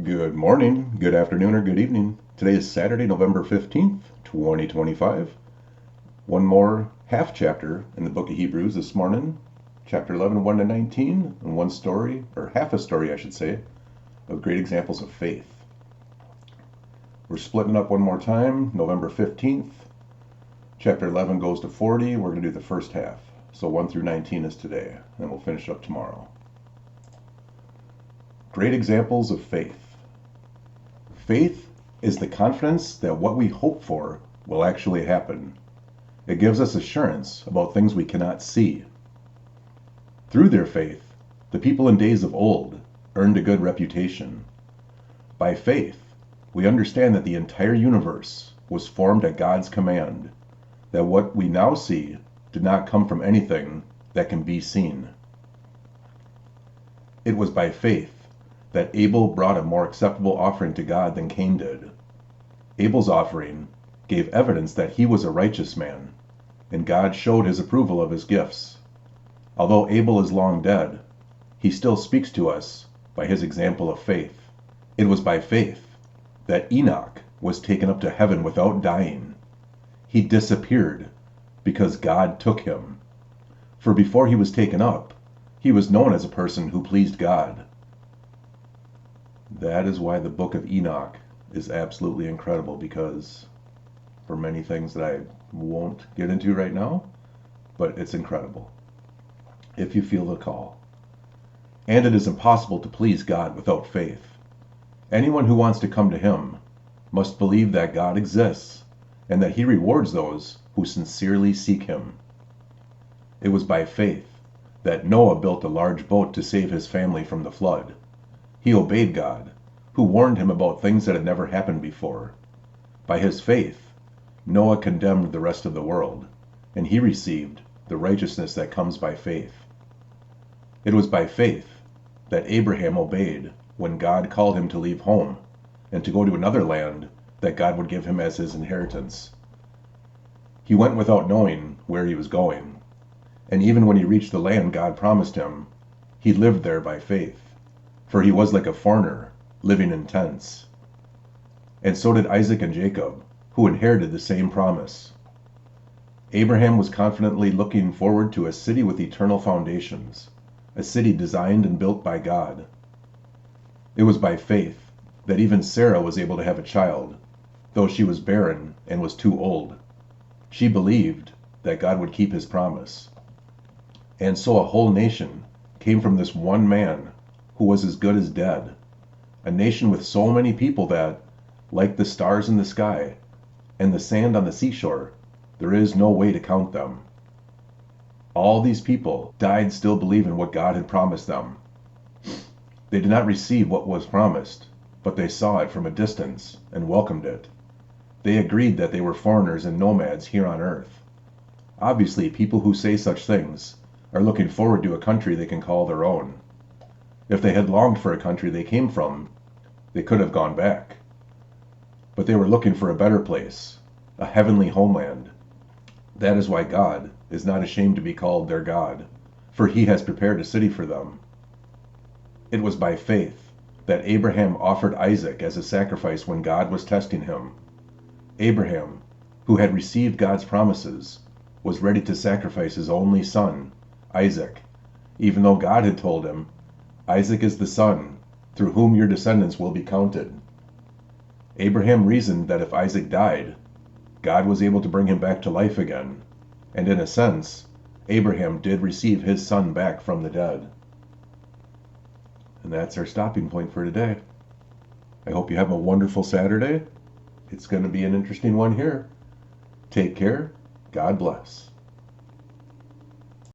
Good morning, good afternoon, or good evening. Today is Saturday, November 15th, 2025. One more half chapter in the book of Hebrews this morning, chapter 11, 1 to 19, and one story, or half a story, I should say, of great examples of faith. We're splitting up one more time, November 15th. Chapter 11 goes to 40. We're going to do the first half. So 1 through 19 is today, and we'll finish up tomorrow. Great examples of faith. Faith is the confidence that what we hope for will actually happen. It gives us assurance about things we cannot see. Through their faith, the people in days of old earned a good reputation. By faith, we understand that the entire universe was formed at God's command, that what we now see did not come from anything that can be seen. It was by faith that Abel brought a more acceptable offering to God than Cain did. Abel's offering gave evidence that he was a righteous man, and God showed his approval of his gifts. Although Abel is long dead, he still speaks to us by his example of faith. It was by faith that Enoch was taken up to heaven without dying. He disappeared because God took him. For before he was taken up, he was known as a person who pleased God. That is why the book of Enoch is absolutely incredible, because for many things that I won't get into right now, but it's incredible if you feel the call. And it is impossible to please God without faith. Anyone who wants to come to him must believe that God exists and that he rewards those who sincerely seek him. It was by faith that Noah built a large boat to save his family from the flood. He obeyed God, who warned him about things that had never happened before. By his faith, Noah condemned the rest of the world, and he received the righteousness that comes by faith. It was by faith that Abraham obeyed when God called him to leave home and to go to another land that God would give him as his inheritance. He went without knowing where he was going, and even when he reached the land God promised him, he lived there by faith, for he was like a foreigner living in tents. And so did Isaac and Jacob, who inherited the same promise. Abraham was confidently looking forward to a city with eternal foundations, a city designed and built by God. It was by faith that even Sarah was able to have a child, though she was barren and was too old. She believed that God would keep his promise. And so a whole nation came from this one man who was as good as dead, a nation with so many people that, like the stars in the sky and the sand on the seashore, there is no way to count them. All these people died still believing what God had promised them. They did not receive what was promised, but they saw it from a distance and welcomed it. They agreed that they were foreigners and nomads here on earth. Obviously, people who say such things are looking forward to a country they can call their own. If they had longed for a country they came from, they could have gone back. But they were looking for a better place, a heavenly homeland. That is why God is not ashamed to be called their God, for he has prepared a city for them. It was by faith that Abraham offered Isaac as a sacrifice when God was testing him. Abraham, who had received God's promises, was ready to sacrifice his only son, Isaac, even though God had told him, "Isaac is the son through whom your descendants will be counted." Abraham reasoned that if Isaac died, God was able to bring him back to life again, and in a sense, Abraham did receive his son back from the dead. And that's our stopping point for today. I hope you have a wonderful Saturday. It's going to be an interesting one here. Take care. God bless.